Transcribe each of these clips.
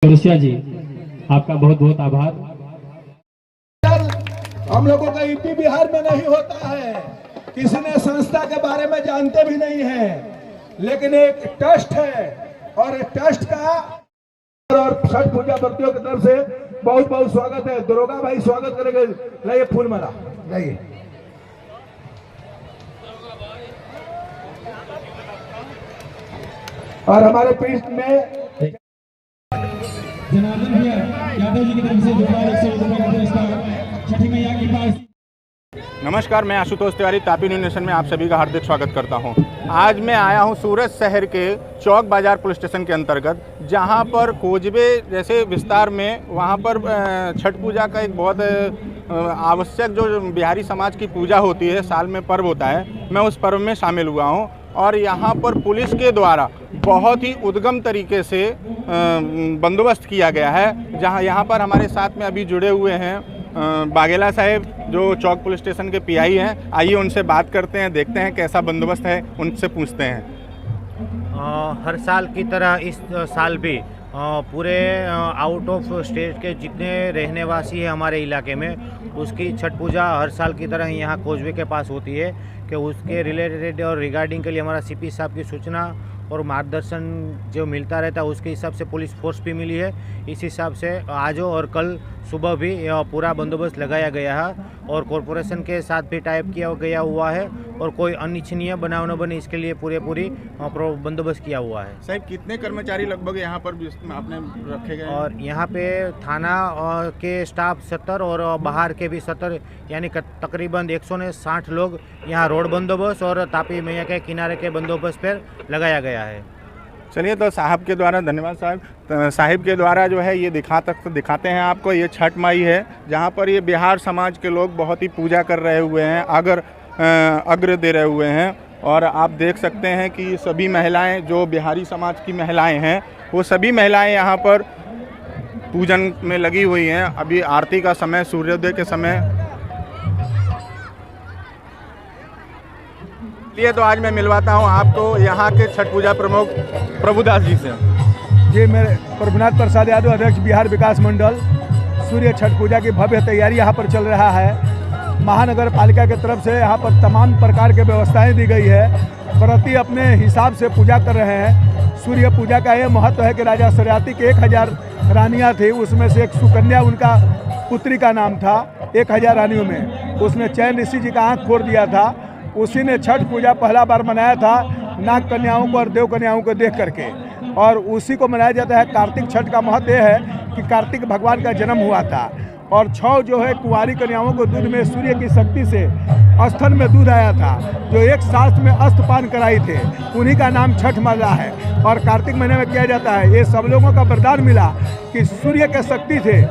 ऋषिया जी, आपका बहुत बहुत आभार। हम लोगों का यूपी बिहार में नहीं होता है, किसी ने संस्था के बारे में जानते भी नहीं है, लेकिन एक ट्रस्ट है और ट्रस्ट का और छठ पूजा भक्तियों की तरफ से बहुत बहुत स्वागत है। दरोगा भाई स्वागत करेंगे। लाइए फूल माला, लाइए। और हमारे पीठ में जनार्दन भैया यादव जी की तरफ से रुपये 100 का पुरस्कार छठी मैया के पास। नमस्कार, मैं आशुतोष तिवारी, तापी न्यूज़ नेशन में आप सभी का हार्दिक स्वागत करता हूं। आज मैं आया हूं सूरत शहर के चौक बाजार पुलिस स्टेशन के अंतर्गत, जहां पर कोजवे जैसे विस्तार में वहां पर छठ पूजा का एक बहुत आवश्यक जो बिहारी समाज की पूजा होती है, साल में पर्व होता है, मैं उस पर्व में शामिल हुआ हूं। और यहाँ पर पुलिस के द्वारा बहुत ही उद्गम तरीके से बंदोबस्त किया गया है। जहाँ यहाँ पर हमारे साथ में अभी जुड़े हुए हैं बाघेला साहब, जो चौक पुलिस स्टेशन के पीआई हैं। आइए उनसे बात करते हैं, देखते हैं कैसा बंदोबस्त है, उनसे पूछते हैं। हर साल की तरह इस साल भी पूरे आउट ऑफ स्टेट के जितने रहने वासी हैं हमारे इलाके में, उसकी छठ पूजा हर साल की तरह यहाँ कोजवे के पास होती है। कि उसके रिलेटेड और रिगार्डिंग के लिए हमारा सीपी साहब की सूचना और मार्गदर्शन जो मिलता रहता है, उसके हिसाब से पुलिस फोर्स भी मिली है। इस हिसाब से आज और कल सुबह भी पूरा बंदोबस्त लगाया गया है और कॉरपोरेशन के साथ भी टाइप किया गया हुआ है और कोई अनिच्छनीय बनाव न बने, इसके लिए पूरी बंदोबस्त किया हुआ है। साहब, कितने कर्मचारी लगभग यहाँ पर आपने रखे गए? और यहाँ पे थाना के स्टाफ 70 और बाहर के भी 70, यानी तकरीबन 160 लोग यहाँ रोड बंदोबस्त और तापी मैया के किनारे के बंदोबस्त पर लगाया गया है। चलिए, तो साहब के द्वारा, धन्यवाद साहब, साहिब के द्वारा जो है ये दिखाते हैं आपको। ये छठ माई है, जहाँ पर ये बिहार समाज के लोग बहुत ही पूजा कर रहे हुए हैं, अग्र दे रहे हुए हैं। और आप देख सकते हैं कि सभी महिलाएं, जो बिहारी समाज की महिलाएं हैं, वो सभी महिलाएं यहाँ पर पूजन में लगी हुई हैं। अभी आरती का समय, सूर्योदय के समय। ये तो आज मैं मिलवाता हूँ आपको यहाँ के छठ पूजा प्रमुख प्रभुदास जी से। जी, मेरे प्रभुनाथ प्रसाद यादव, अध्यक्ष बिहार विकास मंडल। सूर्य छठ पूजा की भव्य तैयारी यहाँ पर चल रहा है। महानगर पालिका की तरफ से यहाँ पर तमाम प्रकार की व्यवस्थाएं दी गई है। व्रती अपने हिसाब से पूजा कर रहे हैं। सूर्य पूजा का ये महत्व है कि राजा सूर्याती के 1000 रानियाँ थी, उसमें से एक सुकन्या उनका पुत्री का नाम था। 1000 रानियों में उसने चैन ऋषि जी का आँख फोड़ दिया था। उसी ने छठ पूजा पहला बार मनाया था, नाग कन्याओं को और देव कन्याओं को देख करके, और उसी को मनाया जाता है। कार्तिक छठ का महत्व यह है कि कार्तिक भगवान का जन्म हुआ था और 6 जो है कुंवारी कन्याओं को दूध में सूर्य की शक्ति से स्थन में दूध आया था, जो एक साथ में अस्तपान कराई थे, उन्हीं का नाम छठ माला है और कार्तिक महीने में किया जाता है। ये सब लोगों का वरदान मिला कि सूर्य के शक्ति थे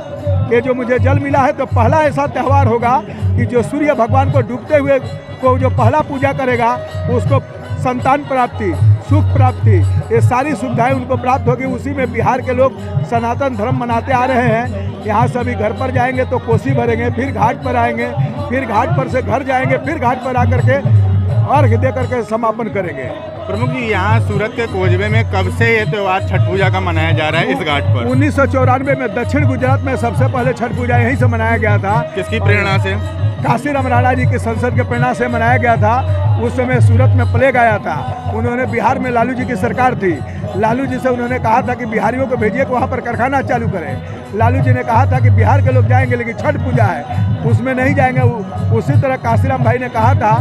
कि जो मुझे जल मिला है, तो पहला ऐसा त्यौहार होगा कि जो सूर्य भगवान को डूबते हुए को जो पहला पूजा करेगा, उसको संतान प्राप्ति, सुख प्राप्ति, ये सारी सुविधाएं उनको प्राप्त होगी। उसी में बिहार के लोग सनातन धर्म मनाते आ रहे हैं। यहाँ सभी घर पर जाएंगे तो कोसी भरेंगे, फिर घाट पर आएंगे, फिर घाट पर से घर जाएंगे, फिर घाट पर आकर के अर्घ दे करके समापन करेंगे। प्रमुख जी, यहाँ सूरत के कोजवे में कब से ये त्योहार छठ पूजा का मनाया जा रहा है इस घाट पर? 1994 में दक्षिण गुजरात में सबसे पहले छठ पूजा यहीं से मनाया गया था। किसकी प्रेरणा से? काशीराम राणा जी की संसद के प्रेरणा से मनाया गया था। उस समय सूरत में प्लेग आया था। उन्होंने, बिहार में लालू जी की सरकार थी, लालू जी से उन्होंने कहा था कि बिहारियों को भेजिए कि वहाँ पर कारखाना चालू करें। लालू जी ने कहा था कि बिहार के लोग जाएंगे लेकिन छठ पूजा है उसमें नहीं जाएंगे। उसी तरह काशीराम भाई ने कहा था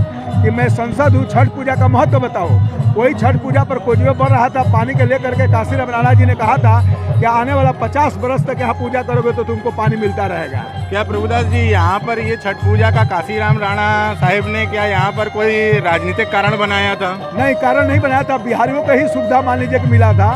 कि मैं सांसद हूँ, छठ पूजा का महत्व बताओ। वही छठ पूजा पर कोजवे बन रहा था, पानी के लेकर के काशीराम राणा जी ने कहा था कि आने वाला 50 वर्ष तक यहाँ पूजा करोगे तो तुमको पानी मिलता रहेगा। क्या प्रभुदास जी, यहाँ पर ये छठ पूजा का काशीराम राणा साहिब ने क्या यहाँ पर कोई राजनीतिक कारण बनाया था? नहीं, कारण नहीं बनाया था। बिहारियों को ही सुविधा मान लीजिए कि मिला था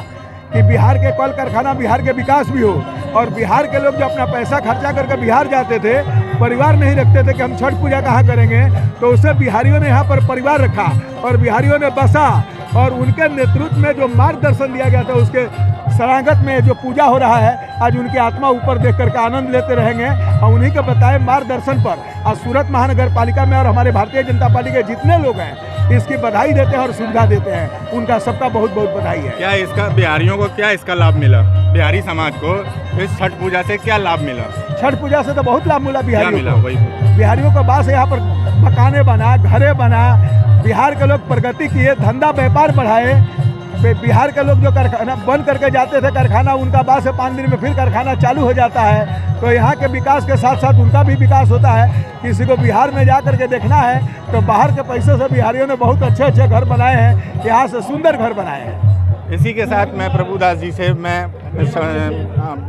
कि बिहार के कल कारखाना, बिहार के विकास भी हो और बिहार के लोग जो अपना पैसा खर्चा करके बिहार जाते थे, परिवार नहीं रखते थे कि हम छठ पूजा कहाँ करेंगे, तो उसे बिहारियों ने यहाँ पर परिवार रखा और बिहारियों ने बसा और उनके नेतृत्व में जो मार्गदर्शन दिया गया था उसके शरणागत में जो पूजा हो रहा है, आज उनकी आत्मा ऊपर देख करके आनंद लेते रहेंगे और उन्हीं के बताए मार्गदर्शन पर आज सूरत महानगर पालिका में और हमारे भारतीय जनता पार्टी के जितने लोग हैं इसकी बधाई देते हैं और सुविधा देते हैं। उनका सबका बहुत बहुत बधाई है। क्या इसका बिहारियों को क्या इसका लाभ मिला, बिहारी समाज को इस छठ पूजा से क्या लाभ मिला? छठ पूजा से तो बहुत लाभ मिला बिहारियों को। वही बिहारियों को बाद से यहाँ पर मकाने बना, घरे बना, बिहार के लोग प्रगति किए, धंधा व्यापार बढ़ाए। बिहार के लोग जो कारखाना बंद करके जाते थे कारखाना, उनका बाद से 5 दिन में फिर कारखाना चालू हो जाता है। तो यहाँ के विकास के साथ साथ उनका भी विकास होता है। किसी को बिहार में जा करके देखना है तो बाहर के पैसे से बिहारियों ने बहुत अच्छे अच्छे घर बनाए हैं, यहाँ से सुंदर घर बनाए हैं। इसी के साथ मैं प्रभुदास जी से मैं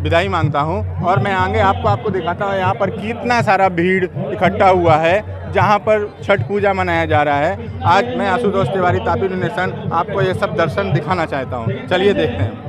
विदाई मांगता हूं और मैं आगे आपको दिखाता हूं यहाँ पर कितना सारा भीड़ इकट्ठा हुआ है जहाँ पर छठ पूजा मनाया जा रहा है। आज मैं आशुतोष तिवारी, तापी न्यूज़ नेशन, आपको ये सब दर्शन दिखाना चाहता हूँ। चलिए देखते हैं।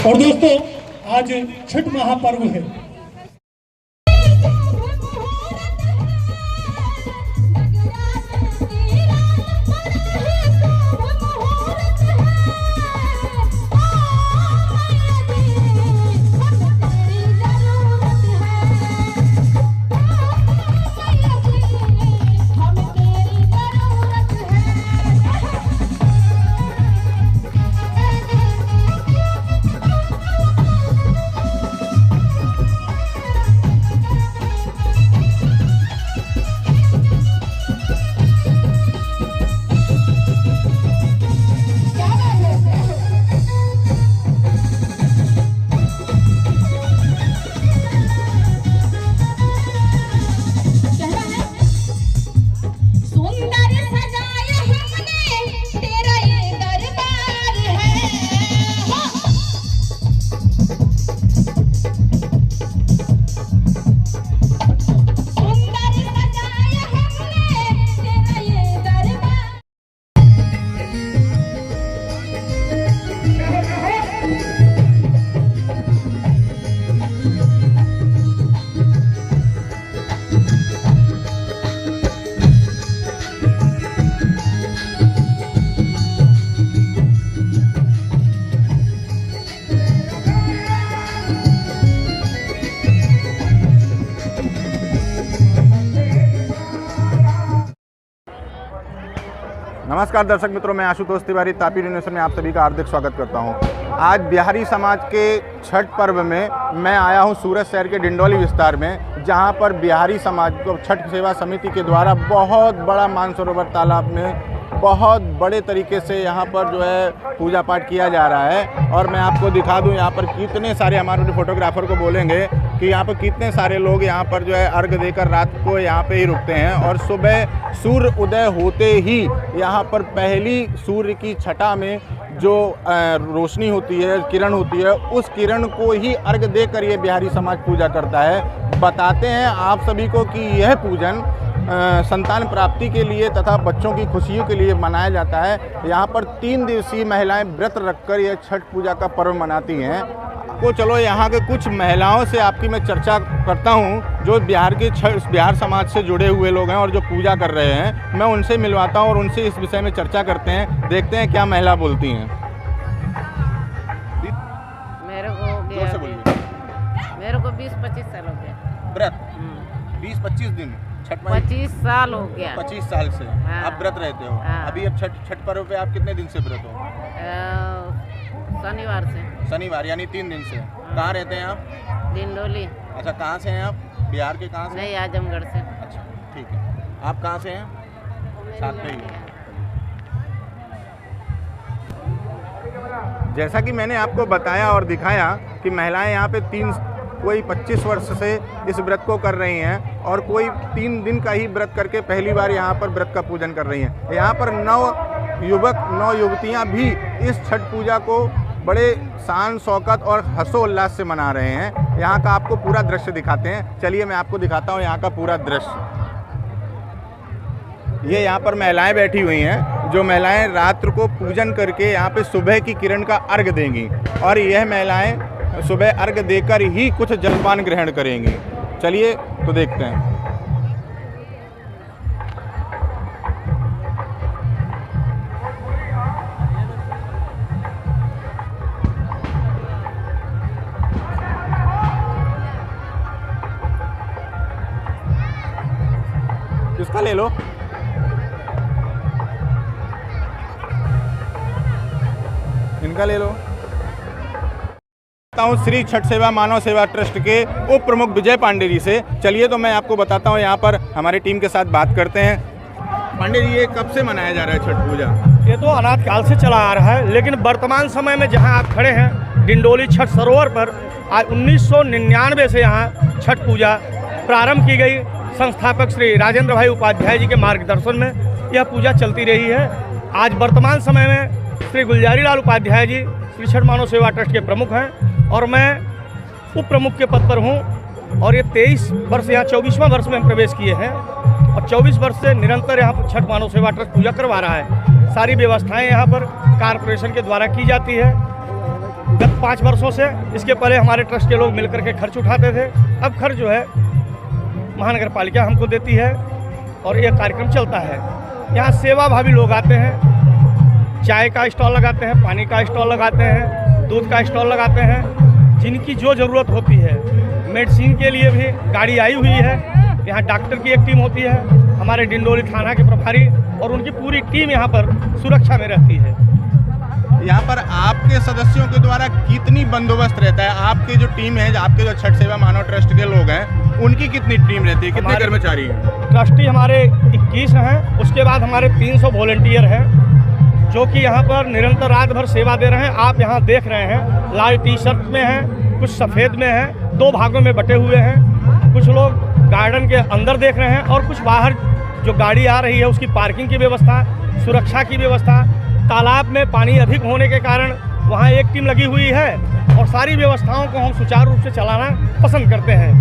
और दोस्तों आज छठ महापर्व है। नमस्कार दर्शक मित्रों, मैं आशुतोष तिवारी तापी न्यूज़ में आप सभी का हार्दिक स्वागत करता हूं। आज बिहारी समाज के छठ पर्व में मैं आया हूं सूरत शहर के डिंडोली विस्तार में, जहां पर बिहारी समाज को छठ सेवा समिति के द्वारा बहुत बड़ा मानसरोवर तालाब में बहुत बड़े तरीके से यहाँ पर जो है पूजा पाठ किया जा रहा है। और मैं आपको दिखा दूँ यहाँ पर कितने सारे, हमारे फोटोग्राफर को बोलेंगे कि यहाँ पर कितने सारे लोग यहाँ पर जो है अर्घ देकर रात को यहाँ पे ही रुकते हैं और सुबह सूर्य उदय होते ही यहाँ पर पहली सूर्य की छटा में जो रोशनी होती है, किरण होती है, उस किरण को ही अर्घ देकर ये बिहारी समाज पूजा करता है। बताते हैं आप सभी को कि यह पूजन संतान प्राप्ति के लिए तथा बच्चों की खुशियों के लिए मनाया जाता है। यहाँ पर 3 दिवसीय महिलाएं व्रत रखकर यह छठ पूजा का पर्व मनाती हैं। तो चलो यहाँ के कुछ महिलाओं से आपकी मैं चर्चा करता हूँ जो बिहार समाज से जुड़े हुए लोग हैं और जो पूजा कर रहे हैं। मैं उनसे मिलवाता हूँ और उनसे इस विषय में चर्चा करते हैं, देखते हैं क्या महिला बोलती हैं। मेरे को 20-25 साल हो गया व्रत। 20-25 दिन 25 साल हो गया। 25 साल से हाँ। आप व्रत रहते हो। हाँ। अभी अब छठ पर्व पे आप कितने दिन से व्रत हो? शनिवार से। शनिवार यानी 3 दिन से। कहाँ रहते हैं आप? डिंडोली। अच्छा, कहाँ से हैं आप? बिहार के कहाँ से? नहीं, आजमगढ़ से। अच्छा, ठीक है। आप कहाँ से हैं? साथ में ही। जैसा कि मैंने आपको बताया और दिखाया कि महिलाएं यहाँ पे कोई 25 वर्ष से इस व्रत को कर रही हैं और कोई 3 दिन का ही व्रत करके पहली बार यहाँ पर व्रत का पूजन कर रही हैं। यहाँ पर 9 युवक 9 युवतियाँ भी इस छठ पूजा को बड़े शान शौकत और हर्षोल्लास से मना रहे हैं। यहाँ का आपको पूरा दृश्य दिखाते हैं। चलिए मैं आपको दिखाता हूँ यहाँ का पूरा दृश्य। ये यहाँ पर महिलाएं बैठी हुई हैं, जो महिलाएं रात्र को पूजन करके यहाँ पे सुबह की किरण का अर्घ देंगी और यह महिलाएं सुबह अर्घ देकर ही कुछ जलपान ग्रहण करेंगी। चलिए तो देखते हैं। किसका ले लो? इनका ले लो। श्री छठ सेवा मानव सेवा ट्रस्ट के उप प्रमुख विजय पांडे जी से। चलिए तो मैं आपको बताता हूँ, यहाँ पर हमारी टीम के साथ बात करते हैं। पांडे जी, ये कब से मनाया जा रहा है छठ पूजा? ये तो अनाथ काल से चला आ रहा है, लेकिन वर्तमान समय में जहाँ आप खड़े हैं डिंडोली छठ सरोवर पर, आज 1999 से यहाँ छठ पूजा प्रारंभ की गई। संस्थापक श्री राजेंद्र भाई उपाध्याय जी के मार्गदर्शन में यह पूजा चलती रही है। आज वर्तमान समय में श्री गुलजारी लाल उपाध्याय जी श्री छठ मानव सेवा ट्रस्ट के प्रमुख हैं और मैं उप प्रमुख के पद पर हूं। और ये 23 वर्ष यहाँ 24वां वर्ष में हम प्रवेश किए हैं और 24 वर्ष से निरंतर यहाँ पर छठ मानव सेवा ट्रस्ट पूजा करवा रहा है। सारी व्यवस्थाएं यहाँ पर कारपोरेशन के द्वारा की जाती है। गत 5 वर्षों से, इसके पहले हमारे ट्रस्ट के लोग मिलकर के खर्च उठाते थे, अब खर्च जो है महानगर पालिका हमको देती है और यह कार्यक्रम चलता है। यहाँ सेवा भावी लोग आते हैं, चाय का स्टॉल लगाते हैं, पानी का स्टॉल लगाते हैं, दूध का स्टॉल लगाते हैं। जिनकी जो ज़रूरत होती है, मेडिसिन के लिए भी गाड़ी आई हुई है। यहाँ डॉक्टर की एक टीम होती है, हमारे डिंडोली थाना के प्रभारी और उनकी पूरी टीम यहाँ पर सुरक्षा में रहती है। यहाँ पर आपके सदस्यों के द्वारा कितनी बंदोबस्त रहता है? आपकी जो टीम है, आपके जो छठ सेवा मानव ट्रस्ट के लोग हैं, उनकी कितनी टीम रहती है? कितने कर्मचारी हैं? ट्रस्टी हमारे 21 हैं, उसके बाद हमारे 300 वॉलंटियर हैं जो कि यहाँ पर निरंतर रात भर सेवा दे रहे हैं। आप यहाँ देख रहे हैं, लाल टी शर्ट में हैं, कुछ सफ़ेद में हैं, 2 भागों में बटे हुए हैं। कुछ लोग गार्डन के अंदर देख रहे हैं और कुछ बाहर जो गाड़ी आ रही है उसकी पार्किंग की व्यवस्था, सुरक्षा की व्यवस्था। तालाब में पानी अधिक होने के कारण वहाँ एक टीम लगी हुई है और सारी व्यवस्थाओं को हम सुचारू रूप से चलाना पसंद करते हैं।